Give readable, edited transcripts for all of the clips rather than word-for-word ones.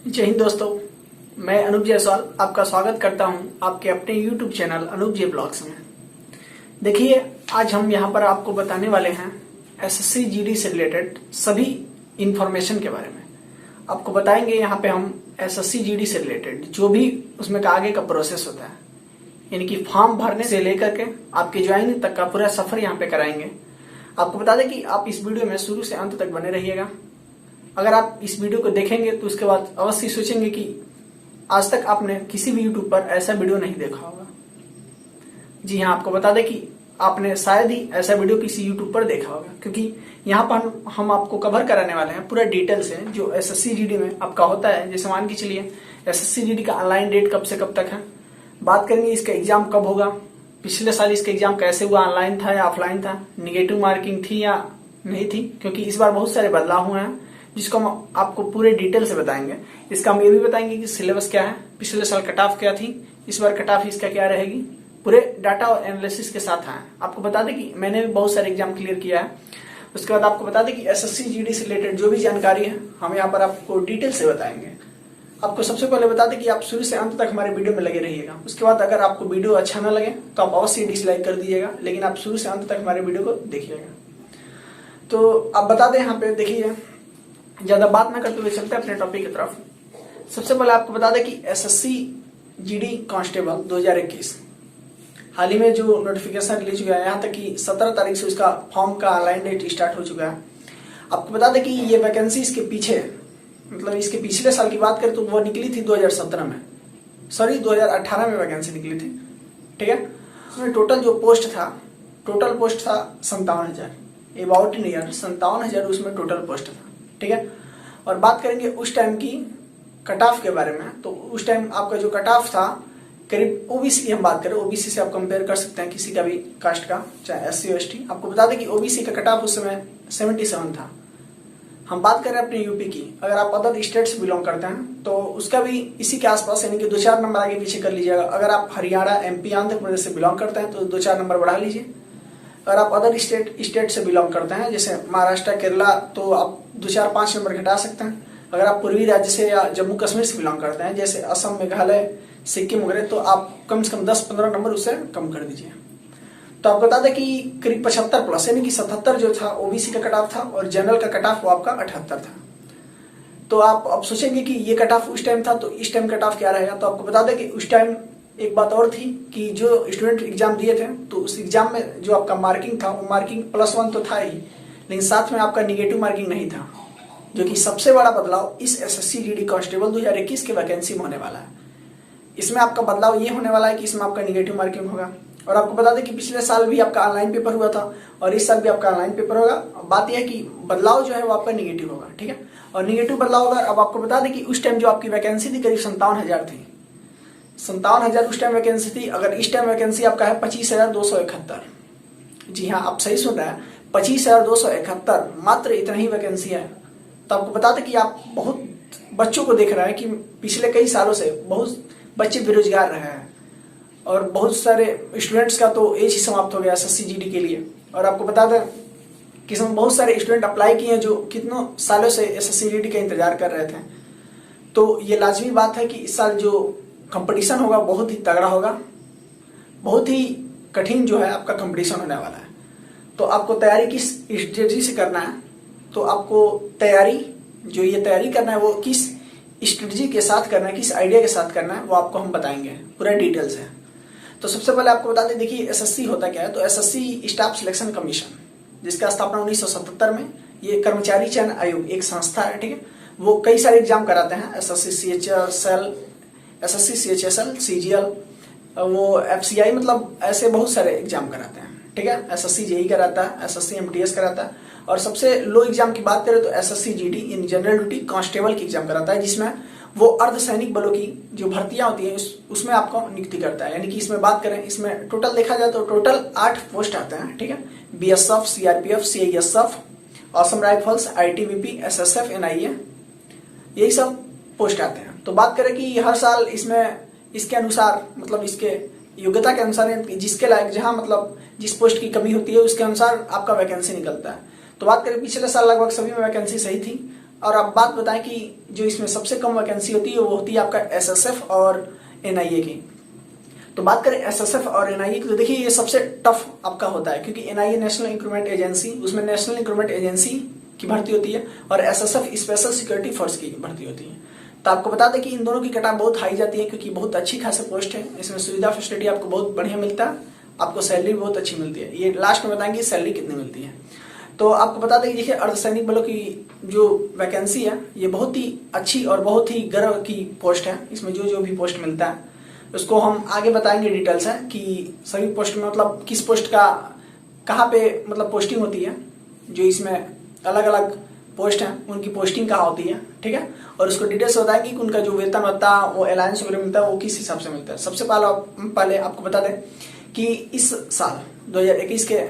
जय हिंद दोस्तों, मैं अनूप जायसवाल आपका स्वागत करता हूं आपके अपने YouTube चैनल अनूप जे ब्लॉग्स में। देखिए, आज हम यहां पर आपको बताने वाले हैं एसएससी जीडी से रिलेटेड सभी इंफॉर्मेशन के बारे में। आपको बताएंगे यहां पे हम एसएससी जीडी से रिलेटेड जो भी उसमें का आगे का प्रोसेस होता है, यानी कि फॉर्म भरने से लेकर के आपकी ज्वाइनिंग तक का पूरा सफर यहाँ पे कराएंगे। आपको बता दें कि आप इस वीडियो में शुरू से अंत तक बने रहिएगा। अगर आप इस वीडियो को देखेंगे तो उसके बाद अवश्य सोचेंगे कि आज तक आपने किसी भी यूट्यूब पर ऐसा वीडियो नहीं देखा होगा। जी हाँ, आपको बता दें कि आपने शायद ही ऐसा वीडियो किसी यूट्यूब पर देखा होगा, क्योंकि यहाँ पर हम आपको कवर कराने वाले हैं पूरा डिटेल से जो एसएससी जीडी में आपका होता है। जैसे मान के चलिए एसएससी जीडी का ऑनलाइन डेट कब से कब तक है, बात करेंगे इसका एग्जाम कब होगा, पिछले साल इसका एग्जाम कैसे हुआ, ऑनलाइन था या ऑफलाइन था, निगेटिव मार्किंग थी या नहीं थी, क्योंकि इस बार बहुत सारे बदलाव हुए हैं जिसको हम आपको पूरे डिटेल से बताएंगे। इसका हम ये भी बताएंगे कि सिलेबस क्या है, पिछले साल कट ऑफ क्या थी, इस बार कट ऑफ इसका क्या रहेगी, पूरे डाटा और एनालिसिस के साथ है। आपको बता दें कि मैंने भी बहुत सारे एग्जाम क्लियर किया है। उसके बाद आपको बता दें कि एसएससी जीडी से रिलेटेड जो भी जानकारी है हम यहाँ पर आपको डिटेल से बताएंगे। आपको सबसे पहले बता दें कि आप शुरू से अंत तक हमारे वीडियो में लगे रहिएगा। उसके बाद अगर आपको वीडियो अच्छा ना लगे तो आप अवश्य डिसलाइक कर दीजिएगा, लेकिन आप शुरू से अंत तक हमारे वीडियो को देखिएगा। तो आप बता दें यहाँ पे देखिए, ज्यादा बात ना करते हुए चलते हैं अपने टॉपिक की तरफ। सबसे पहले आपको बता दें कि एसएससी जीडी कांस्टेबल 2021 हाल ही में जो नोटिफिकेशन रिलीज हुआ है, यहाँ तक कि 17 तारीख से उसका फॉर्म का ऑनलाइन डेट स्टार्ट हो चुका है। आपको बता दें कि ये वैकेंसी इसके पीछे, मतलब इसके पिछले साल की बात करें तो वो निकली थी 2017 में, सॉरी 2018 में वैकेंसी निकली थी। ठीक है, उसमें टोटल जो पोस्ट था, टोटल पोस्ट था 57,000, अबाउट इन ईयर 57,000 उसमें टोटल पोस्ट था। ठीक है, और बात करेंगे उस टाइम की कट ऑफ के बारे में, तो उस टाइम आपका जो कट ऑफ था करीब ओबीसी की हम बात करें, ओबीसी से आप कंपेयर कर सकते हैं किसी का भी कास्ट का, चाहे एससी एसटी। आपको बता दें कि ओबीसी का कट ऑफ उस समय 77 था। हम बात करें अपने यूपी की, अगर आप अदर स्टेट से बिलोंग करते हैं तो उसका भी इसी के आसपास, यानी कि 2-4 नंबर आगे पीछे कर लीजिएगा। अगर आप हरियाणा, एमपी, आंध्र प्रदेश से बिलोंग करते हैं तो 2-4 नंबर बढ़ा लीजिए। अगर आप अदर स्टेट से बिलोंग करते हैं जैसे महाराष्ट्र, केरला, तो आप 2-4-5 नंबर घटा सकते हैं। अगर आप पूर्वी राज्य से या जम्मू कश्मीर से बिलोंग करते हैं जैसे असम, मेघालय, सिक्किम वगैरह, तो आप कम से कम 10-15 नंबर उससे कम कर दीजिए। तो आप बता दें कि करीब 75 प्लस, यानी कि 77 जो था ओबीसी का कट ऑफ था और जनरल का कट ऑफ वो आपका 78 था। तो आप अब सोचेंगे कि ये कट ऑफ उस टाइम था तो इस टाइम कट ऑफ क्या रहेगा। तो आपको बता दें कि उस टाइम एक बात और थी कि जो स्टूडेंट एग्जाम दिए थे तो उस एग्जाम में जो आपका मार्किंग था वो मार्किंग +1 तो था ही, लेकिन साथ में आपका निगेटिव मार्किंग नहीं था, जो कि सबसे बड़ा बदलाव इस एसएससी जीडी कांस्टेबल 2021 के वैकेंसी में होने वाला है। इसमें आपका बदलाव ये होने वाला है कि इसमें आपका निगेटिव मार्किंग होगा। और आपको बता दें कि पिछले साल भी आपका ऑनलाइन पेपर हुआ था और इस साल भी आपका ऑनलाइन पेपर होगा। बात यह है कि बदलाव जो है वो आपका निगेटिव होगा। ठीक है, और निगेटिव बदलाव होगा। अब आपको बता दें कि उस टाइम जो आपकी वैकेंसी थी करीब 57,000 थी, 57,000 उस टाइम वैकेंसी थी। अगर इस टाइम वैकेंसी आपका है 25,271, जी हाँ आप सही सुन रहे हैं, 25,271, मात्र इतना ही वैकेंसी है। तो आपको बता दें कि आप बहुत बच्चों को देख रहे हैं कि पिछले कई सालों से बहुत बच्चे बेरोजगार रहे हैं और बहुत सारे स्टूडेंट्स का तो एज ही समाप्त हो गया एसएससी जीडी के लिए। और आपको बता दें कि इसमें बहुत सारे स्टूडेंट अप्लाई किए हैं जो कितनों सालों से एसएससी जीडी का इंतजार कर रहे थे। तो ये लाजमी बात है कि इस साल जो कंपटीशन होगा बहुत ही तगड़ा होगा, बहुत ही कठिन जो है आपका कंपटीशन होने वाला है। तो आपको तैयारी किस स्ट्रेटजी से करना है, तो आपको तैयारी करना है वो किस स्ट्रेटजी के साथ करना है, किस आइडिया के साथ करना है, वो आपको हम बताएंगे पूरा डिटेल से। तो सबसे पहले आपको बता दें, देखिए एसएससी होता क्या है। तो एसएससी स्टाफ सिलेक्शन कमीशन, जिसका स्थापना 1977 में, ये कर्मचारी चयन आयोग एक संस्था है। ठीक है, वो कई सारे एग्जाम कराते हैं, एसएससी CHSL, CGL, वो FCI, मतलब ऐसे बहुत सारे एग्जाम कराते हैं। ठीक है, एसएससी जेई कराता है, एसएससी MTS कराता है, और सबसे लो एग्जाम की बात करें तो SSC GD in general duty constable की एग्जाम कराता है, जिसमें वो अर्धसैनिक बलों की जो भर्तियां होती हैं उसमें आपको नियुक्ति करता है। यानी कि इसमें बात करें, इसमें टोटल देखा जाए तो टोटल 8 पोस्ट आते हैं। ठीक है, BSF, CRPF, CISF, Assam rifles, ITBP, SSF, NIA, यही सब पोस्ट आते हैं। तो बात करें कि हर साल इसमें इसके अनुसार, मतलब इसके योग्यता के अनुसार, जिसके लायक जहां मतलब जिस पोस्ट की कमी होती है उसके अनुसार आपका वैकेंसी निकलता है। तो बात करें पिछले साल लगभग सभी में वैकेंसी सही थी और आप बात बताएं कि जो इसमें सबसे कम वैकेंसी होती है वो होती है आपका एसएसएफ और एनआईए की। तो बात करें एसएसएफ और एनआईए की, तो देखिए ये सबसे टफ आपका होता है, क्योंकि एनआईए नेशनल इंक्रीमेंट एजेंसी, उसमें नेशनल इंक्रीमेंट एजेंसी की भर्ती होती है और एसएसएफ स्पेशल सिक्योरिटी फोर्स की भर्ती होती है। तो आपको बता दें कि इन दोनों की कट ऑफ बहुत हाई जाती है, क्योंकि बहुत अच्छी खासी पोस्ट है, इसमें सुविधा फैसिलिटी आपको बहुत बढ़िया मिलता है, आपको सैलरी भी बहुत अच्छी मिलती है। ये लास्ट में बताएंगे सैलरी कितनी मिलती है। तो आपको बता दें कि देखिए अर्धसैनिक बलों की जो वैकेंसी है ये बहुत ही अच्छी और बहुत ही गर्व की पोस्ट है। इसमें जो जो भी पोस्ट मिलता है उसको हम आगे बताएंगे डिटेल्स है कि सभी पोस्ट में मतलब किस पोस्ट का कहाँ पे मतलब पोस्टिंग होती है, जो इसमें अलग अलग पोस्ट हैं उनकी पोस्टिंग कहाँ होती है, ठीक है। और उसको डिटेल्स बताएंगे कि उनका जो वेतन होता है वो अलायंस वगैरह मिलता है वो किस हिसाब से मिलता है। सबसे पहले आपको बता दें कि इस साल 2021 के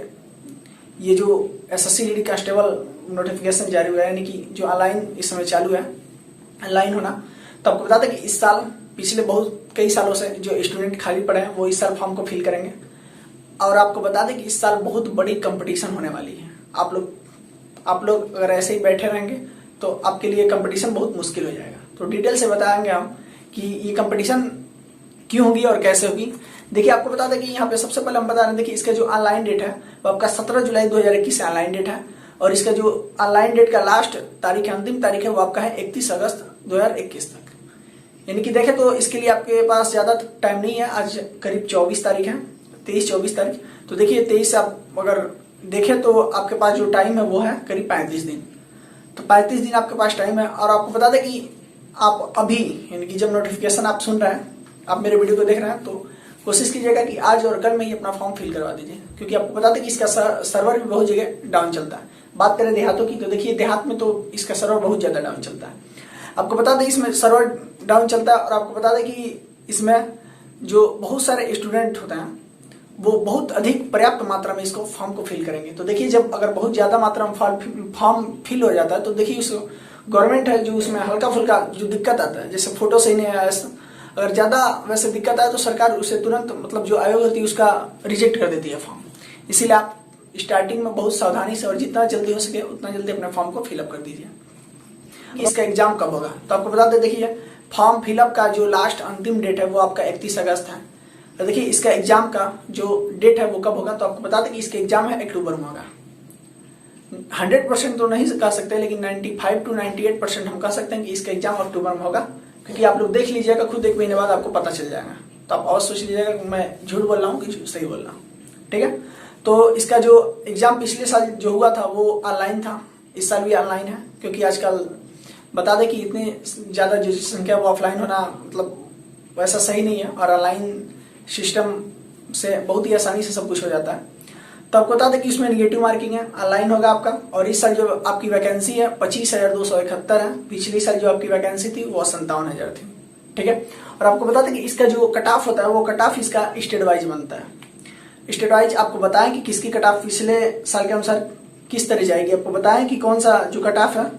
ये जो एसएससी जीडी कांस्टेबल नोटिफिकेशन जारी हुआ है, यानी कि जो ऑनलाइन इस समय चालू है ऑनलाइन होना, तो आपको बता दें कि इस साल पिछले बहुत कई सालों से जो स्टूडेंट खाली पड़े हैं वो इस साल फॉर्म को फिल करेंगे। और आपको बता दें कि इस साल बहुत बड़ी कंपटीशन होने वाली है। आप लोग अगर ऐसे ही बैठे रहेंगे तो आपके लिए कंपटीशन बहुत मुश्किल हो जाएगा। तो डिटेल से बताएंगे हम कि ये कंपटीशन क्यों होगी और कैसे होगी। देखिए आपको बता दें कि यहाँ पे सबसे पहले हम बता रहे हैं, देखिए इसका जो ऑनलाइन डेट है वो आपका 17 जुलाई 2021 से ऑनलाइन डेट है, और इसका जो ऑनलाइन डेट का लास्ट तारीख है, अंतिम तारीख है, वो आपका है 31 अगस्त 2021 तक। यानी कि देखें तो इसके लिए आपके पास ज्यादा टाइम नहीं है, आज करीब 24 तारीख है, 23-24 तारीख। तो देखिए 23 से आप अगर देखें तो आपके पास जो टाइम है वो है करीब 35 दिन। तो 35 दिन आपके पास टाइम है। और आपको बता दें कि आप अभी यानी कि जब नोटिफिकेशन आप सुन रहे हैं, आप मेरे वीडियो को देख रहे हैं, तो कोशिश कीजिएगा कि आज और कल में ही अपना फॉर्म फिल करवा दीजिए, क्योंकि आपको बता दें कि इसका सर्वर भी बहुत जगह डाउन चलता है। बात करें देहातों की, तो देखिए देहात में तो इसका सर्वर बहुत ज्यादा डाउन चलता है। आपको बता दें इसमें सर्वर डाउन चलता है, और आपको बता दें कि इसमें जो बहुत सारे स्टूडेंट होते हैं वो बहुत अधिक पर्याप्त मात्रा में इसको फॉर्म को फिल करेंगे। तो देखिए जब अगर बहुत ज्यादा मात्रा में फॉर्म फिल हो जाता है तो देखिए उस गवर्नमेंट है जो उसमें हल्का फुल्का जो दिक्कत आता है, जैसे फोटो सही नहीं आया, अगर ज्यादा वैसे दिक्कत आए तो सरकार उसे तुरंत मतलब जो आयोग होती है उसका रिजेक्ट कर देती है फॉर्म। इसीलिए आप स्टार्टिंग में बहुत सावधानी से और जितना जल्दी हो सके उतना जल्दी अपने फॉर्म को फिलअप कर दीजिए। इसका एग्जाम कब होगा, तो आपको बता दें देखिए फॉर्म फिलअप का जो लास्ट अंतिम डेट है वो आपका 31 अगस्त है। तो देखिए इसका एग्जाम का जो डेट है वो कब होगा, तो आपको बता दें कि इसका एग्जाम है अक्टूबर में होगा। 100% तो नहीं कह सकते, लेकिन 95 to 98% हम कह सकते हैं कि इसका एग्जाम अक्टूबर में होगा, क्योंकि आप लोग देख लीजिएगा खुद, एक महीने बाद आपको पता चल जाएगा। तो आप और सोच लीजिएगा कि मैं झूठ बोल रहा हूँ कि सही बोल रहा हूँ, ठीक है। तो इसका जो एग्जाम पिछले साल जो हुआ था वो ऑनलाइन था, इस साल भी ऑनलाइन है, क्योंकि आजकल बता दें कि इतनी ज्यादा जो संख्या वो ऑफलाइन होना मतलब वैसा सही नहीं है, और ऑनलाइन सिस्टम से बहुत ही आसानी से सब कुछ हो जाता है। तो आपको बता दें कि इसमें निगेटिव मार्किंग है, ऑनलाइन होगा आपका। और इस साल जो आपकी वैकेंसी है 25,271 है, पिछली साल जो आपकी वैकेंसी थी वो 57,000 थी, ठीक है। और आपको बता दें कि इसका जो कट ऑफ होता है वो कट ऑफ इसका स्टेट वाइज बनता है। स्टेट वाइज आपको बताएं कि किसकी कट ऑफ पिछले साल के अनुसार किस तरह जाएगी, आपको बताएं कि कौन सा जो कट ऑफ है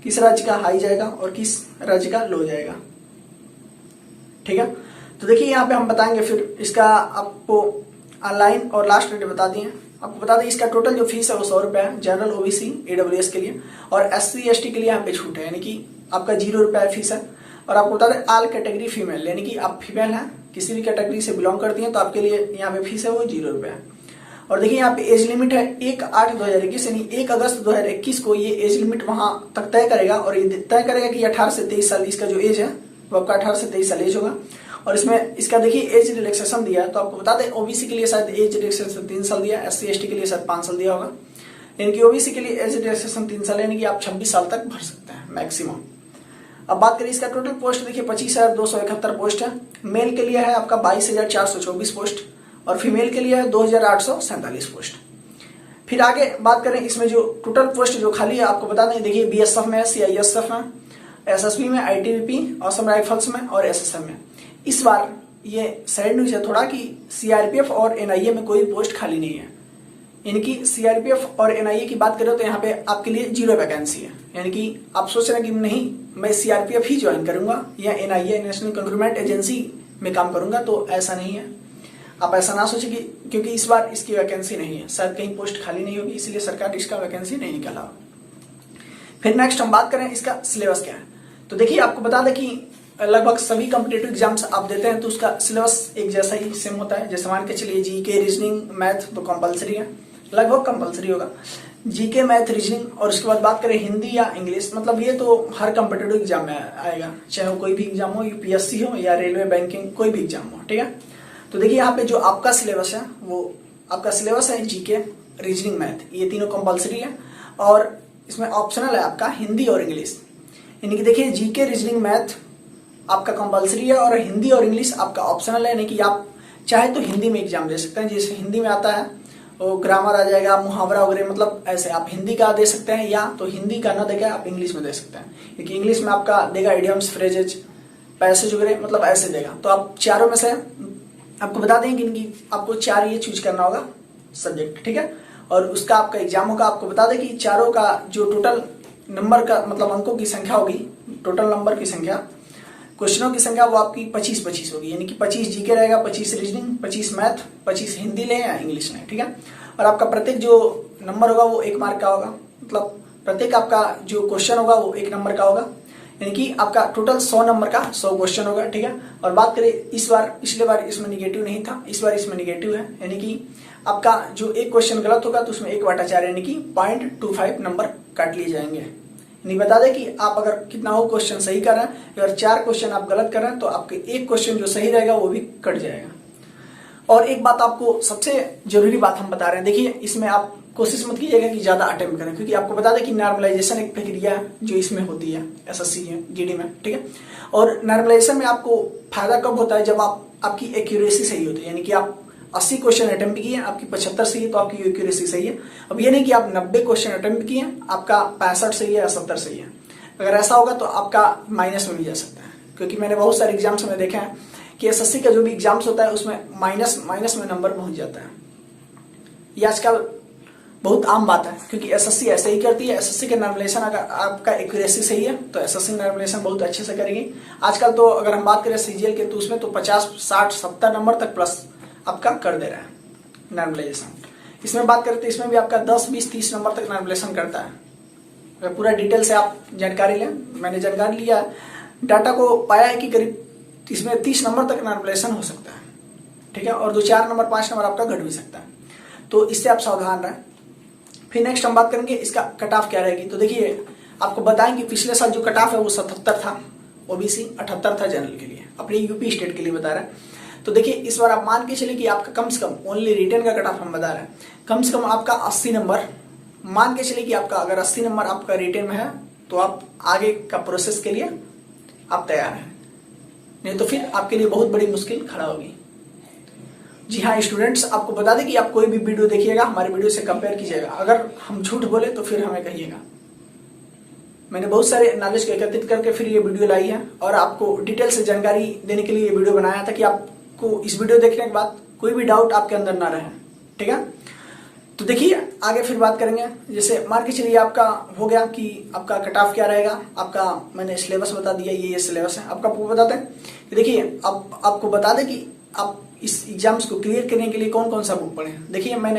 किस राज्य का हाई जाएगा और किस राज्य का लो जाएगा, ठीक है। तो देखिए यहाँ पे हम बताएंगे, फिर इसका आपको ऑनलाइन और लास्ट डेट बता दिए। आपको बता दें इसका टोटल जो फीस है वो 100 रुपए है, जनरल ओबीसी ईडब्ल्यूएस के लिए, और एससी एसटी के लिए यहाँ पे छूट है, यानी कि आपका 0 रुपए फीस है। और आपको बता दें ऑल कैटेगरी फीमेल, यानी कि आप फीमेल हैं किसी भी कैटेगरी से बिलोंग करती हैं तो आपके लिए यहाँ पे फीस है वो 0 रुपए है। और देखिए यहाँ पे एज लिमिट है 1/8/2021, यानी 1 अगस्त 2021 को ये एज लिमिट वहां तक तय करेगा, और ये तय करेगा कि 18 से 23 साल इसका जो एज है वो आपका 18 से 23 साल एज होगा। और इसमें इसका देखिए एज रिलैक्सेशन दिया है, तो आपको बता दें ओबीसी के लिए शायद एज रिलैक्सेशन 3 साल दिया, एससी एसटी के लिए शायद 5 साल दिया होगा, यानी कि ओबीसी के लिए एज रिलैक्सेशन 3 साल, यानी कि आप 26 साल तक भर सकते हैं मैक्सिमम। अब बात करें इसका टोटल पोस्ट, देखिए 25,271 पोस्ट है। मेल के लिए है आपका 22,424 पोस्ट, और फीमेल के लिए है 2,847 पोस्ट। फिर आगे बात करें इसमें जो टोटल पोस्ट जो खाली है, आपको बता दें देखिए बीएसएफ में है, सीआईएसएफ में, एसएसबी में, आईटीबीपी, असम राइफल्स में और एसएसएम में। इस बार ये सैड न्यूज है थोड़ा कि सीआरपीएफ और एनआईए में कोई पोस्ट खाली नहीं है। यानी कि सीआरपीएफ और एनआईए की बात करें तो यहाँ पे आपके लिए 0 वैकेंसी है, यानी कि आप सोच रहे हैं कि नहीं मैं सीआरपीएफ ही ज्वाइन करूंगा या एनआईए नेशनल इंक्रीमेंट एजेंसी में काम करूंगा, तो ऐसा नहीं है। आप ऐसा ना सोचिए क्योंकि इस बार इसकी वैकेंसी नहीं है, शायद कहीं पोस्ट खाली नहीं होगी, इसलिए सरकार इसका वैकेंसी नहीं निकाला। फिर नेक्स्ट हम बात करें इसका सिलेबस क्या है। तो देखिए आपको बता दें कि लगभग सभी कॉम्पिटेटिव एग्जाम्स आप देते हैं तो उसका सिलेबस एक जैसा ही सेम होता है। जैसे मान के चलिए जीके, रीजनिंग, मैथ तो कंपलसरी है, लगभग कंपलसरी होगा जीके, मैथ, रीजनिंग। और उसके बाद बात करें हिंदी या इंग्लिश, मतलब ये तो हर कॉम्पिटेटिव एग्जाम में आएगा, चाहे वो कोई भी एग्जाम हो, यूपीएससी हो या रेलवे, बैंकिंग, कोई भी एग्जाम हो, ठीक है। तो देखिए यहाँ पे जो आपका सिलेबस है वो आपका सिलेबस है जीके, रीजनिंग, मैथ, ये तीनों कंपलसरी है और इसमें ऑप्शनल है आपका हिंदी और इंग्लिश। यानी कि देखिए जीके, रीजनिंग, मैथ आपका कंपलसरी है और हिंदी और इंग्लिश आपका ऑप्शनल है। यानी कि आप चाहे तो हिंदी में एग्जाम दे सकते हैं, जैसे हिंदी में आता है वो ग्रामर आ जाएगा, मुहावरा वगैरह, मतलब ऐसे आप हिंदी का दे सकते हैं या तो हिंदी का ना देकर आप इंग्लिश में दे सकते हैं, क्योंकि इंग्लिश में आपका देगा इडियम्स, फ्रेजेज, पैसेज वगैरह, मतलब ऐसे देगा। तो आप चारों में से आपको बता दें कि आपको 4 ये चूज करना होगा सब्जेक्ट, ठीक है। और उसका आपका एग्जामों का आपको बता दें कि चारों का जो टोटल नंबर का मतलब अंकों की संख्या होगी, टोटल नंबर की संख्या, क्वेश्चनों की संख्या वो आपकी 25-25 होगी। यानी कि 25 जीके रहेगा, 25 रीजनिंग, 25 मैथ, 25 हिंदी लें या इंग्लिश लें, ठीक है। और आपका प्रत्येक जो नंबर होगा वो 1 मार्क का होगा, मतलब प्रत्येक आपका जो क्वेश्चन होगा वो 1 नंबर का होगा। यानी कि आपका टोटल 100 नंबर का 100 क्वेश्चन होगा, ठीक है। और बात करें इस बार, पिछले बार इसमें निगेटिव नहीं था, इस बार इसमें निगेटिव है। यानी कि आपका जो एक क्वेश्चन गलत होगा तो उसमें 1/4 यानी कि 0.25 नंबर काट लिए जाएंगे। नहीं बता दें कि आप अगर कितना हो क्वेश्चन सही कर रहे हैं, अगर 4 क्वेश्चन आप गलत कर रहे हैं तो आपके एक क्वेश्चन जो सही रहेगा वो भी कट जाएगा। और एक बात आपको सबसे जरूरी बात हम बता रहे हैं, देखिए इसमें आप कोशिश मत कीजिएगा कि ज्यादा अटेम्प्ट करें, क्योंकि आपको बता दें कि नॉर्मलाइजेशन एक प्रक्रिया है जो इसमें होती है एसएससी जीडी में, ठीक है। और नॉर्मलाइजेशन में आपको फायदा कब होता है, जब आपकी एक्यूरेसी सही होती है। यानी कि आप 80 क्वेश्चन अटेम्प्ट किए, आपकी 75 सही है तो आपकी एक्यूरेसी सही है। अब ये नहीं कि आप 90 क्वेश्चन अटेम्प्ट किए, आपका 65 सही है या 70 सही है। अगर ऐसा होगा तो आपका माइनस में भी जा सकता है, क्योंकि मैंने बहुत सारे एग्जाम्स में देखा है कि एसएससी का जो भी एग्जाम्स होता है उसमें माइनस में नंबर पहुंच जाता है। ये आजकल बहुत आम बात है, क्योंकि एसएससी ऐसे ही करती है। एसएससी के नॉर्मलाइजेशन अगर आपका एक्यूरेसी सही है तो एसएससी नॉर्मलाइजेशन बहुत अच्छे से करेगी। आजकल तो अगर हम बात करें सीजीएल के तो उसमें तो 50, 60, 70 नंबर तक प्लस आपका कर दे रहा है नॉर्मलाइजेशन। इसमें बात करते हैं, इसमें भी आपका 10, 20, 30 नंबर तक नॉर्मलाइजेशन करता है। अगर पूरा डिटेल से आप जानकारी लें, मैंने जानकारी लिया, डाटा को पाया है कि करीब इसमें 30 नंबर तक नॉर्मलाइजेशन हो सकता है, ठीक है। और 2, 4 नंबर, 5 नंबर आपका घट भी सकता है, तो इससे आप सावधान रहें। फिर नेक्स्ट हम बात करेंगे इसका कट ऑफ क्या रहेगी। तो देखिए आपको बताएंगे पिछले साल जो कट ऑफ है वो 77 था ओबीसी, 78 था जनरल के लिए, अपने यूपी स्टेट के लिए बता रहे हैं। तो देखिए इस बार आप मान के चलिए कि आपका कम से कम ओनली रिटर्न का कट ऑफ हम बता रहे हैं, कम से कम आपका 80 नंबर, मान के चलिए कि आपका अगर 80 नंबर आपका रिटर्न में है तो आप आगे का प्रोसेस के लिए आप तैयार हैं, नहीं तो फिर आपके लिए बहुत बड़ी मुश्किल खड़ा होगी। जी हाँ स्टूडेंट्स, आपको बता दें कि आप कोई भी वीडियो देखिएगा हमारे वीडियो से कंपेयर कीजिएगा, अगर हम झूठ बोले तो फिर हमें कहिएगा। मैंने बहुत सारे नॉलेज को एकत्रित करके फिर ये वीडियो लाई है और आपको डिटेल से जानकारी देने के लिए ये वीडियो बनाया था कि आपको इस वीडियो देखने के बाद कोई भी डाउट आपके अंदर ना रहे, ठीक है। तो देखिए आगे फिर बात करेंगे, जैसे मान के चलिए आपका हो गया कि आपका कट ऑफ क्या रहेगा, आपका मैंने सिलेबस बता दिया, ये सिलेबस है आपका। आपको बताते हैं कि देखिए अब आपको बता दें कि आप इस एग्जाम्स को क्लियर करने के लिए कौन कौन सा बुक पढ़ें। देखिए मैं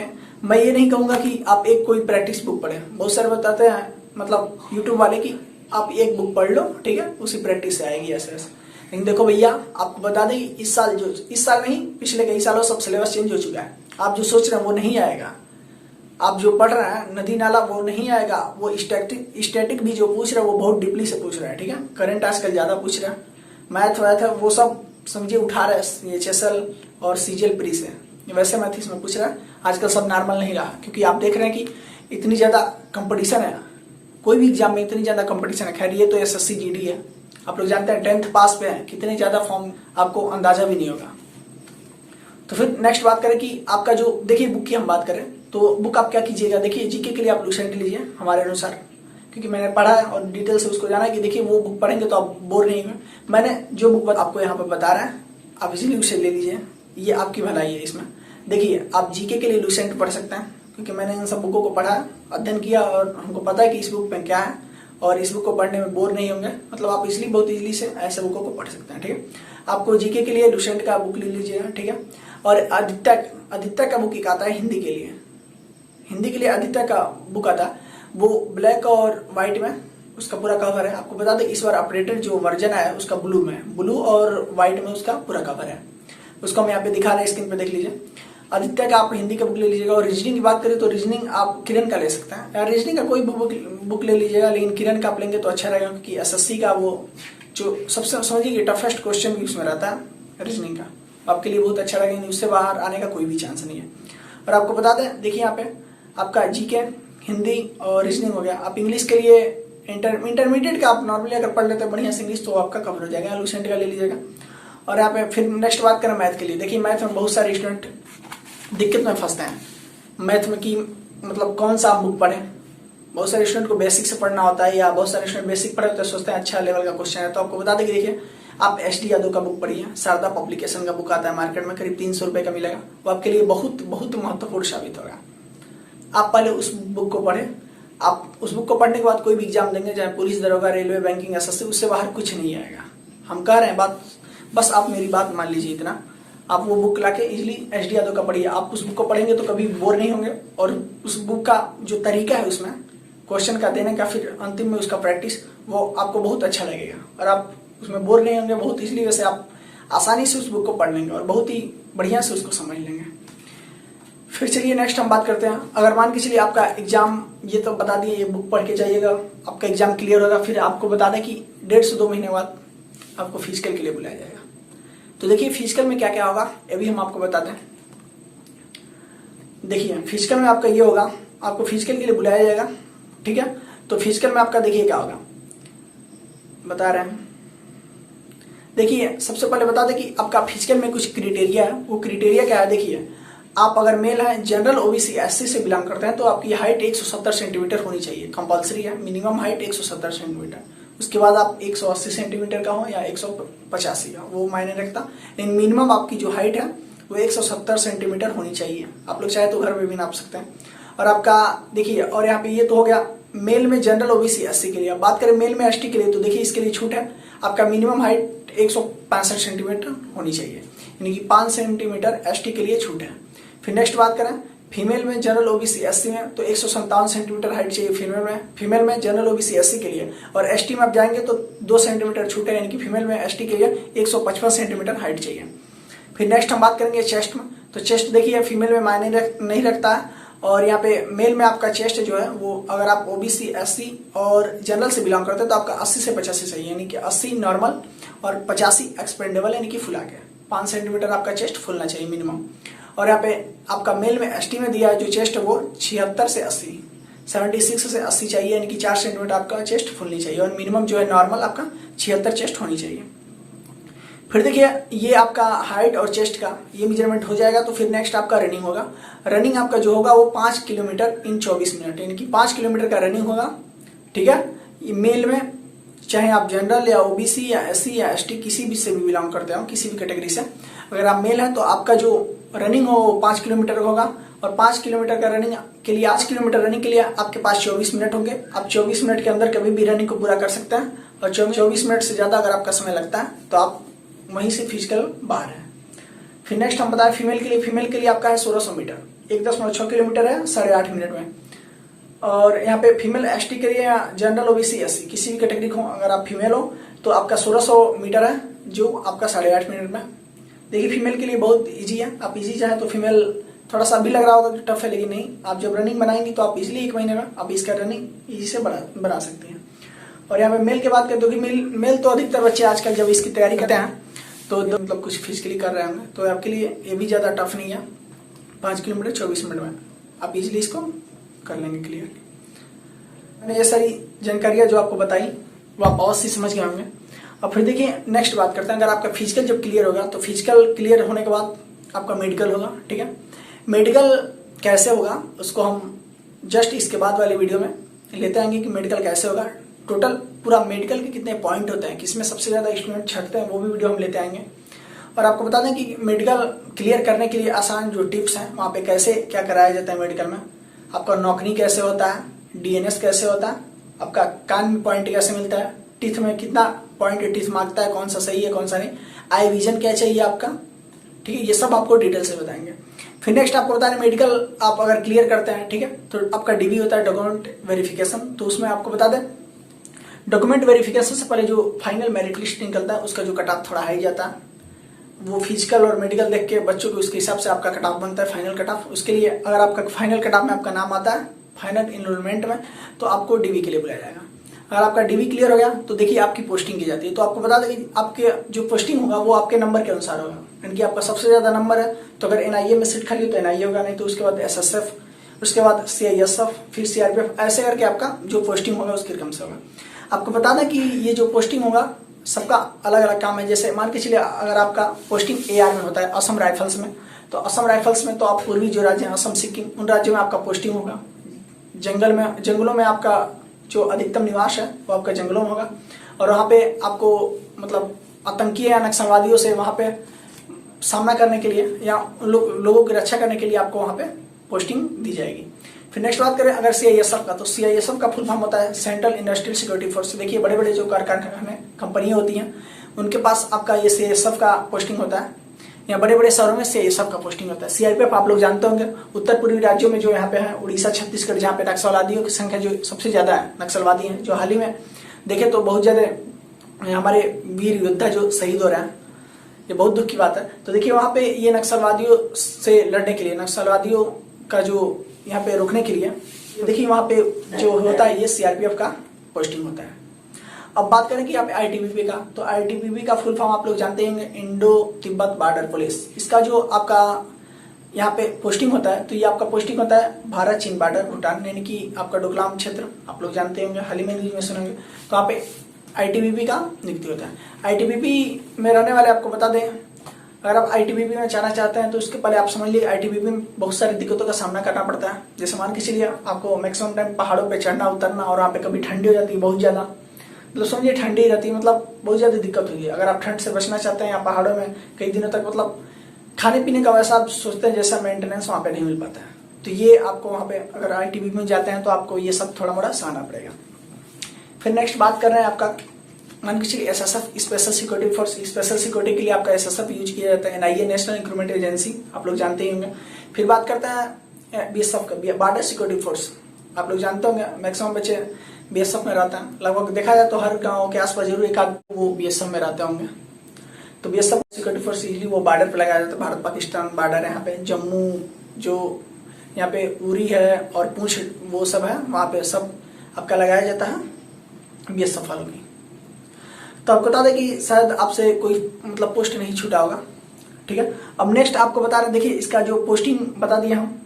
ये नहीं कहूंगा कि आप एक कोई प्रैक्टिस बुक पढ़ें, बहुत सारे बताते हैं मतलब यूट्यूब वाले कि आप एक बुक पढ़ लो, ठीक है, उसी प्रैक्टिस से आएगी ऐसे। लेकिन देखो भैया आपको बता दें इस साल नहीं पिछले कई सालों सब सिलेबस चेंज हो चुका है। आप जो सोच रहे हैं वो नहीं आएगा, आप जो पढ़ रहे हैं नदी नाला वो नहीं आएगा, वो स्टैटिक भी जो पूछ रहे हैं वो बहुत डीपली से पूछ रहे हैं, ठीक है। करंट आजकल ज्यादा पूछ रहे हैं, मैथ वैथ है वो सब समझिए उठा रहे हैं, ये एचएसएल और सीजीएल प्री से, वैसे मैथ इसमें पूछ रहा है। आजकल सब नॉर्मल नहीं रहा, क्योंकि आप देख रहे हैं कि इतनी ज्यादा कंपटीशन है, कोई भी एग्जाम में इतनी ज्यादा कंपटीशन है। खैर ये तो एसएससी जीडी है, आप लोग जानते हैं 10th पास पे है, कितने ज्यादा फॉर्म आपको अंदाजा भी नहीं होगा। तो फिर नेक्स्ट बात करें कि आपका जो देखिए बुक की हम बात करें तो बुक आप क्या कीजिएगा, देखिए जीके के लिए आप लुसेंट लीजिए हमारे अनुसार, क्योंकि मैंने पढ़ा है और डिटेल से उसको जाना है कि देखिए वो बुक पढ़ेंगे तो आप बोर नहीं होंगे। मैंने जो बुक आपको यहाँ पर बता रहा है आप इजीली उसे ले लीजिए, ये आपकी भलाई है इसमें। देखिए आप जीके के लिए लुसेंट पढ़ सकते हैं, क्योंकि मैंने इन सब बुकों को पढ़ा, अध्ययन किया और हमको पता है कि इस बुक में क्या है, और इस बुक को पढ़ने में बोर नहीं होंगे। मतलब आप इसलिए बहुत इजीली से ऐसे बुकों को पढ़ सकते हैं, ठीक है। आपको जीके के लिए लुसेंट का बुक ले लीजिएगा, ठीक है। और आदित्य का बुक एक आता है हिंदी के लिए आदित्य का बुक आता है, वो ब्लैक और व्हाइट में उसका पूरा कवर है। आपको बता दें इस बार अपडेटेड जो वर्जन है उसका ब्लू में, ब्लू और व्हाइट में उसका पूरा कवर है। उसको हम यहाँ पे दिखा रहे हैं, स्क्रीन पे देख लीजिए। आदित्य का आप हिंदी का बुक ले लीजिएगा। और रीजनिंग की बात करें तो रीजनिंग आप किरण का ले सकते हैं, या रीजनिंग का कोई बुक ले लीजिएगा, लेकिन किरण का आप लेंगे तो अच्छा रहेगा, क्योंकि एसएससी का वो जो सबसे समझिए कि टफेस्ट क्वेश्चन भी उसमें रहता है रीजनिंग का, आपके लिए बहुत अच्छा रहेगा। उससे बाहर आने का कोई भी चांस नहीं है। और आपको बता दें, देखिए यहाँ पे आपका जीके, हिंदी और रीजनिंग हो गया। आप इंग्लिश के लिए इंटरमीडिएट का आप नॉर्मली अगर पढ़ लेते हैं बढ़िया से इंग्लिश, तो आपका कवर हो जाएगा, लूसेंट का ले लीजिएगा। और यहाँ पे फिर नेक्स्ट बात करें मैथ के लिए। देखिए मैथ में बहुत सारे स्टूडेंट दिक्कत में फंसते हैं मैथ में कि मतलब कौन सा आप बुक पढ़ें। बहुत सारे स्टूडेंट को बेसिक से पढ़ना होता है, या बहुत सारे स्टूडेंट बेसिक पढ़े होते हैं, सोचते हैं अच्छा लेवल का क्वेश्चन है। तो आपको बता दें कि देखिए आप एस.डी. यादव का बुक पढ़िए, शारदा पब्लिकेशन का बुक आता है मार्केट में, करीब 300 रुपए का मिलेगा। वो आपके लिए बहुत बहुत महत्वपूर्ण साबित होगा। आप पहले उस बुक को पढ़ें। आप उस बुक को पढ़ने के बाद कोई भी एग्जाम देंगे, चाहे पुलिस, दरोगा, रेलवे, बैंकिंग, एसएससी, उससे बाहर कुछ नहीं आएगा। हम कह रहे हैं बात, बस आप मेरी बात मान लीजिए इतना। आप वो बुक लाके इजीली एस.डी. यादव का पढ़िए। आप उस बुक को पढ़ेंगे तो कभी बोर नहीं होंगे, और उस बुक का जो तरीका है उसमें क्वेश्चन का देने का, फिर अंतिम में उसका प्रैक्टिस, वो आपको बहुत अच्छा लगेगा और आप उसमें बोर नहीं होंगे। बहुत इजीली वैसे आप आसानी से उस बुक को पढ़ लेंगे और बहुत ही बढ़िया से उसको समझ लेंगे। फिर चलिए नेक्स्ट हम बात करते हैं। अगर मान के चलिए आपका एग्जाम, ये तो बता दिए, ये बुक पढ़ के जाइएगा, आपका एग्जाम क्लियर होगा। फिर आपको बता दें कि 1.5 से 2 महीने बाद आपको फिजिकल के लिए बुलाया जाएगा। तो देखिए फिजिकल में क्या क्या होगा ये भी हम आपको बताते हैं। देखिए फिजिकल में आपका ये होगा, आपको फिजिकल के लिए बुलाया जाएगा, ठीक है। तो फिजिकल में आपका देखिए क्या होगा, बता रहे हैं। देखिए सबसे पहले बता दें कि आपका फिजिकल में कुछ क्राइटेरिया है। वो क्राइटेरिया क्या है, देखिए आप अगर मेल है, जनरल, ओबीसी, एससी से बिलोंग करते हैं, तो आपकी हाइट 170 सेंटीमीटर होनी चाहिए, कंपलसरी है। Minimum height 170 centimetre. उसके बाद आप 180 सेंटीमीटर का हो या 185 का, वो मायने रखता, लेकिन मिनिमम आपकी जो हाइट है वो 170 सेंटीमीटर होनी चाहिए। आप लोग चाहे तो घर में भी नाप सकते हैं। और आपका देखिए, और यहाँ पे ये तो हो गया मेल में जनरल, ओबीसी, एससी के लिए। बात करें मेल में एसटी के लिए, तो देखिए इसके लिए छूट है। आपका मिनिमम हाइट 165 सेंटीमीटर होनी चाहिए, यानी कि 5 सेंटीमीटर एसटी के लिए छूट है। फिर नेक्स्ट बात करें फीमेल में, जनरल, ओबीसी, एससी में, तो 157 सेंटीमीटर हाइट चाहिए फीमेल में जनरल, ओबीसी, एससी के लिए। और एसटी में आप जाएंगे तो 2 सेंटीमीटर छूट है, यानी कि फीमेल में एसटी के लिए 155 सेंटीमीटर हाइट चाहिए। फिर नेक्स्ट हम बात करेंगे चेस्ट में। तो चेस्ट देखिए फीमेल में मायने नहीं रखता है, और यहाँ पे मेल में आपका चेस्ट जो है वो, अगर आप ओबीसी, एससी और जनरल से बिलोंग करते हैं तो आपका 80 से 85 चाहिए, यानी कि 80 नॉर्मल और 85 एक्सपेंडेबल, यानी कि फुला के 5 सेंटीमीटर आपका चेस्ट फुलना चाहिए मिनिमम। और यहाँ पे आपका मेल में एसटी में दिया है जो चेस्ट है वो 76 से 80, 76 से 80 चाहिए, यानी कि 4 सेंटीमीटर आपका चेस्ट फुलनी चाहिए। और मिनिमम जो है नॉर्मल आपका 76 चेस्ट होनी चाहिए। फिर देखिए ये आपका हाइट और चेस्ट का ये मेजरमेंट हो जाएगा। तो फिर नेक्स्ट आपका रनिंग होगा। रनिंग आपका जो होगा वो 5 किलोमीटर इन 24 मिनट, यानी कि 5 किलोमीटर का रनिंग होगा, ठीक है। ये मेल में चाहे आप जनरल या ओबीसी या एससी या एसटी किसी भी से भी बिलोंग करते हो, किसी भी कैटेगरी से, अगर आप मेल हैं तो आपका जो रनिंग हो वो 5 किलोमीटर होगा। और 5 किलोमीटर का रनिंग के लिए, 5 किलोमीटर रनिंग के लिए आपके पास 24 मिनट होंगे। आप 24 मिनट के अंदर कभी भी रनिंग को पूरा कर सकते हैं, और 24 मिनट से ज्यादा अगर आपका समय लगता है तो आप वहीं से फिजिकल बाहर है। फिर नेक्स्ट हम बताएं फीमेल के लिए। फीमेल के लिए आपका है 1600 मीटर, 1.6 किलोमीटर है 8.5 मिनट में। और यहाँ पे फीमेल एसटी के लिए, जनरल, ओबीसी, एससी किसी भी कैटेगरी को अगर आप फीमेल हो तो आपका 1600 मीटर है, जो आपका 8.5 मिनट में। देखिए फीमेल के लिए बहुत इजी है। आप इजी चाहे तो फीमेल थोड़ा सा अभी लग रहा होगा कि टफ है, लेकिन नहीं, आप जब रनिंग बनाएंगी तो आप इजिली 1 महीने में आप इसका रनिंग इजी से बना सकते हैं। और यहाँ पे मेल की बात करें तो मेल तो अधिकतर बच्चे आजकल जब इसकी तैयारी करते हैं तो मतलब कुछ फिजिकली कर रहे होंगे, तो आपके लिए ये भी ज्यादा टफ नहीं है। 5 किलोमीटर 24 मिनट में आप इजिली इसको कर लेंगे क्लियर। मैंने ये सारी जानकारियां जो आपको बताई वो आप बहुत सी समझ गए होंगे। अब फिर देखिए नेक्स्ट बात करते हैं। अगर आपका फिजिकल जब क्लियर होगा तो फिजिकल क्लियर होने के बाद आपका मेडिकल होगा, ठीक है। मेडिकल कैसे होगा उसको हम जस्ट इसके बाद वाली वीडियो में लेते आएंगे कि मेडिकल कैसे होगा, टोटल पूरा मेडिकल के कितने पॉइंट होते हैं, किसमें सबसे ज्यादा स्टूडेंट छटते हैं, वो भी वीडियो हम लेते आएंगे। और आपको बता दें कि मेडिकल क्लियर करने के लिए आसान जो टिप्स हैं, वहाँ पे कैसे क्या कराया जाता है मेडिकल में, आपका नौकरी कैसे होता है, डीएनएस कैसे होता है, आपका कान में पॉइंट कैसे मिलता है, टीथ में कितना पॉइंट टीथ मांगता है, कौन सा सही है कौन सा नहीं, आई विजन क्या चाहिए आपका, ठीक है, ये सब आपको डिटेल से बताएंगे। फिर नेक्स्ट आपको बता दें मेडिकल आप अगर क्लियर करते हैं, ठीक है, तो आपका डीबी होता है, डॉक्यूमेंट वेरिफिकेशन। तो उसमें आपको बता दें डॉक्यूमेंट वेरिफिकेशन से पहले जो फाइनल मेरिट लिस्ट निकलता है उसका जो कट ऑफ थोड़ा हाई जाता है। वो फिजिकल और मेडिकल देख के बच्चों को उसके हिसाब से आपका कट ऑफ बनता है, फाइनल कट ऑफ। उसके लिए अगर आपका फाइनल कट ऑफ में आपका नाम आता है फाइनल इनरोलमेंट में, तो आपको डीवी के लिए बुलाया जाएगा। अगर आपका डीवी क्लियर हो गया तो देखिए आपकी पोस्टिंग की जाती है। तो आपको बता दें कि आपके जो पोस्टिंग होगा वो आपके नंबर के अनुसार होगा, यानी कि आपका सबसे ज्यादा नंबर है तो अगर एनआईए में सीट खाली हो तो एनआईए होगा, नहीं तो उसके बाद एसएसएफ, उसके बाद सीआईएसएफ, फिर सीआरपीएफ, ऐसे करके आपका जो पोस्टिंग होगा उसके क्रम से होगा। आपको बता दें कि ये जो पोस्टिंग होगा सबका अलग अलग काम है। जैसे मान के चलिए अगर आपका पोस्टिंग एआर में होता है, असम राइफल्स में, तो असम राइफल्स में तो आप पूर्वी जो राज्य हैं असम, सिक्किम, उन राज्यों में आपका पोस्टिंग होगा। जंगलों में आपका जो अधिकतम निवास है वो आपका जंगलों में होगा, और वहाँ पे आपको मतलब आतंकी या नक्सलवादियों से वहाँ पे सामना करने के लिए या लोगों की रक्षा करने के लिए आपको वहाँ पे पोस्टिंग दी जाएगी। फिर नेक्स्ट बात करें अगर सीआईएसएफ का, तो सीआईएसएफ का फुल फॉर्म होता है सेंट्रल इंडस्ट्रियल सिक्योरिटी फोर्स। देखिए बड़े बड़े जो कारखाने कंपनियां होती हैं उनके पास आपका ये सीआईएसएफ का पोस्टिंग होता है, या बड़े बड़े शहरों में सीआईएसएफ का पोस्टिंग होता है। सीआरपीएफ आप लोग जानते होंगे उत्तर पूर्वी राज्यों में जो यहाँ पे है, उड़ीसा, छत्तीसगढ़, जहाँ पे नक्सलवादियों की संख्या जो सबसे ज्यादा है, नक्सलवादी हैं, जो हाल ही में देखे तो बहुत ज्यादा हमारे वीर योद्धा जो शहीद हो रहे हैं, ये बहुत दुख की बात है। तो देखिए वहां पे ये नक्सलवादियों से लड़ने के लिए, नक्सलवादियों का जो यहाँ पे रोकने के लिए देखिए वहां पे जो होता है ये सीआरपीएफ का पोस्टिंग होता है। अब बात करें कि यहाँ पे आईटीबीपी का, तो आईटीबीपी का फुल फॉर्म आप लोग जानते होंगे, इंडो तिब्बत बॉर्डर पुलिस। इसका जो आपका यहाँ पे पोस्टिंग होता है, तो ये आपका पोस्टिंग होता है भारत चीन बॉर्डर भूटान, यानी कि आपका डोकलाम क्षेत्र, आप लोग जानते होंगे, हाल ही में न्यूज में सुनेंगे। तो यहाँ पे आईटीबीपी का नियुक्ति होता है। आईटीबीपी में रहने वाले आपको बता दें, अगर आप आईटीबीपी में जाना चाहते हैं तो उसके पहले आप समझ लीजिए आईटीबीपी में बहुत सारी दिक्कतों का सामना करना पड़ता है। जैसे मान के चलिए आपको मैक्सिमम टाइम पहाड़ों पे चढ़ना उतरना, और वहाँ पे कभी ठंडी हो जाती है बहुत ज्यादा, मतलब समझिए ठंडी रहती है, मतलब बहुत ज्यादा दिक्कत होगी। अगर आप ठंड से बचना चाहते हैं या पहाड़ों में कई दिनों तक, मतलब खाने पीने का वैसा आप सोचते हैं जैसा मेंटेनेंस वहाँ पे नहीं मिल पाता है, तो ये आपको वहाँ पे अगर आईटीबीपी में जाते हैं तो आपको ये सब थोड़ा मोड़ा सहना पड़ेगा। फिर नेक्स्ट बात कर रहे हैं आपका मान के चलिए SSF, special security force. Special security के लिए आपका एसएसएफ यूज किया जाता है, एनआईए, नेशनल इंक्रीमेंट एजेंसी, आप लोग जानते ही होंगे। फिर बात करते हैं बीएसएफ का, बॉर्डर सिक्योरिटी फोर्स, आप लोग जानते होंगे मैक्सिमम बच्चे बीएसएफ में रहते हैं। लगभग देखा जाए तो हर गाँव के आसपास जरूर एक आध वो बीएसएफ में रहते होंगे। तो बीएसएफ सिक्योरिटी फोर्स इजिली वो बॉर्डर पे लगाया जाता है, भारत पाकिस्तान बॉर्डर है यहाँ पे, जम्मू जो यहाँ पे उरी है और पूंछ वो सब है, वहाँ पे सब आपका लगाया जाता है बीएसएफ वालों की। तो आपको बता दें कि शायद आपसे कोई मतलब पोस्ट नहीं छूटा होगा, ठीक है। अब नेक्स्ट आपको बता रहे हैं, देखिए इसका जो पोस्टिंग बता दिया हम,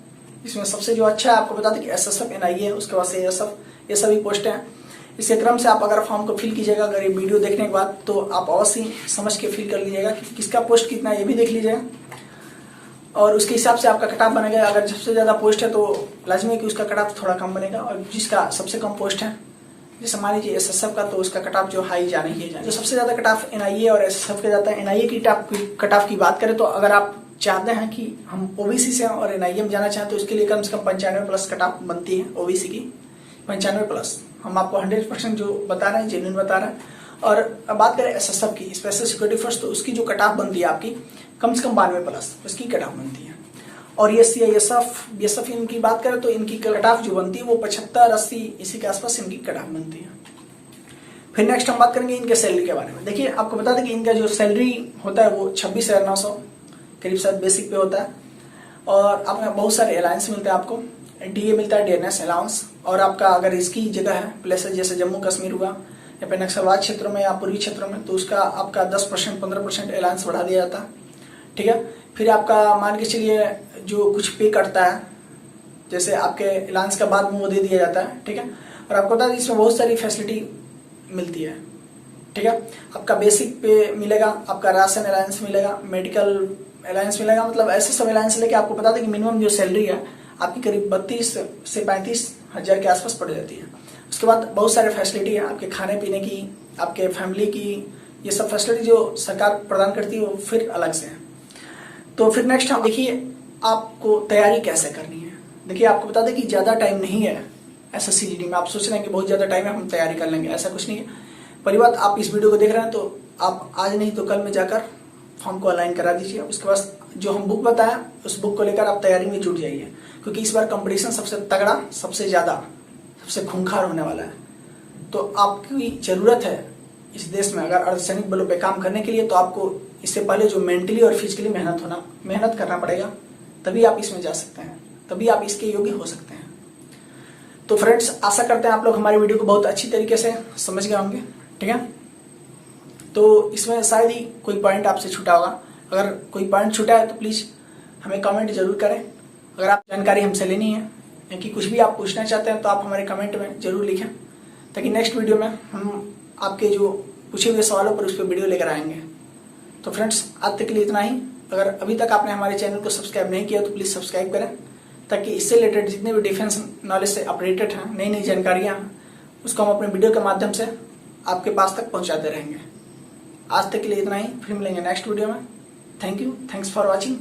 इसमें सबसे जो अच्छा है आपको बता दें कि एसएसएफ, एनआईए, उसके बाद सीआईएसएफ, ये सभी पोस्ट हैं। इसके क्रम से आप अगर फॉर्म को फिल कीजिएगा, अगर ये वीडियो देखने के बाद, तो आप अवश्य समझ के फिल कर लीजिएगा कि किसका पोस्ट कितना है, ये भी देख लीजिएगा, और उसके हिसाब से आपका कट ऑफ बनेगा। अगर सबसे ज्यादा पोस्ट है तो लाजमी है कि उसका कट ऑफ थोड़ा कम बनेगा, और जिसका सबसे कम पोस्ट है, जैसे मान लीजिए एसएसएफ का, तो उसका कट ऑफ जो हाई जाने ही जाए। जो सबसे ज्यादा कट ऑफ एनआईए और एसएसएफ के जाता है। एनआईए की कट ऑफ की बात करें तो अगर आप चाहते हैं कि हम ओबीसी से और एनआईए में जाना चाहें तो इसके लिए कम से कम 95+ कट ऑफ बनती है, ओबीसी की 95+। हम आपको 100% जो बता रहे हैं जेन्युइन बता रहे हैं। और अब बात करें एसएसएफ की, स्पेशल सिक्योरिटी फोर्स, तो उसकी जो कट ऑफ बनती है आपकी कम से कम 92+ उसकी कट ऑफ बनती है। और ये सीआईएसएफ, बीएसएफ इनकी बात करें तो इनकी कट ऑफ जो बनती है वो 75-80 इसी के आसपास इनकी कट ऑफ बनती है। फिर नेक्स्ट हम बात करेंगे इनके सैलरी के बारे में। देखिए आपको बता दें कि इनका जो सैलरी होता है वो 26,900 करीब शायद बेसिक पे होता है, और आपको बहुत सारे अलायंस मिलते हैं, आपको डीए मिलता है, डीएनएस अलाउंस, और आपका अगर इसकी जगह है प्लेसेस जैसे जम्मू कश्मीर हुआ या फिर नक्सलवाद क्षेत्रों में या पूर्वी क्षेत्रों में, तो उसका आपका 10% 15% अलायंस बढ़ा दिया जाता है, ठीक है। फिर आपका मान के चलिए जो कुछ पे करता है, जैसे आपके अलायंस का बाद में वो दे दिया जाता है, ठीक है। और आपको बता दें इसमें बहुत सारी फैसिलिटी मिलती है, ठीक है। आपका बेसिक पे मिलेगा, आपका राशन अलायंस मिलेगा, मेडिकल अलायंस मिलेगा, मतलब ऐसे सब अलायंस लेके आपको बता दें कि मिनिमम जो सैलरी है आपकी करीब 32 से 35 हजार के आसपास पड़ जाती है। उसके बाद बहुत सारे फैसिलिटी है आपके खाने पीने की, आपके फैमिली की, ये सब फैसिलिटी जो सरकार प्रदान करती है वो फिर अलग से है। तो फिर नेक्स्ट हम देखिए आपको तैयारी कैसे करनी है। देखिए आपको बता दें कि ज्यादा टाइम नहीं है एसएससी जीडी में। आप सोच रहे हैं कि बहुत ज्यादा टाइम है हम तैयारी कर लेंगे, ऐसा कुछ नहीं है। पहली बात, आप इस वीडियो को देख रहे हैं तो आप आज नहीं तो कल में जाकर फॉर्म को अलाइन करा दीजिए। उसके बाद जो हम बुक बताया उस बुक को लेकर आप तैयारी में जुट जाइए, क्योंकि इस बार कंपटीशन सबसे तगड़ा, सबसे ज्यादा, सबसे खूंखार होने वाला है। तो आपकी जरूरत है इस देश में अगर अर्धसैनिक बलों पे काम करने के लिए, तो आपको इससे पहले जो मेंटली और फिजिकली मेहनत करना पड़ेगा, तभी आप इसमें जा सकते हैं, तभी आप इसके योग्य हो सकते हैं। तो फ्रेंड्स, आशा करते हैं आप लोग हमारी वीडियो को बहुत अच्छी तरीके से समझ गए होंगे, ठीक है। तो इसमें शायद ही कोई पॉइंट आपसे छूटा होगा। अगर कोई पॉइंट छूटा है तो प्लीज हमें कमेंट जरूर करें। अगर आप जानकारी हमसे लेनी है या कि कुछ भी आप पूछना चाहते हैं तो आप हमारे कमेंट में जरूर लिखें, ताकि नेक्स्ट वीडियो में हम आपके जो पूछे हुए सवालों पर उस पर वीडियो लेकर आएंगे। तो फ्रेंड्स, आज तक के लिए इतना ही। अगर अभी तक आपने हमारे चैनल को सब्सक्राइब नहीं किया तो प्लीज सब्सक्राइब करें, ताकि इससे रिलेटेड जितने भी डिफेंस नॉलेज से अपडेटेड हैं, नई नई जानकारियां हैं, उसको हम अपने वीडियो के माध्यम से आपके पास तक पहुंचाते रहेंगे। आज तक के लिए इतना ही, फिर मिलेंगे नेक्स्ट वीडियो में। Thank you, thanks for watching.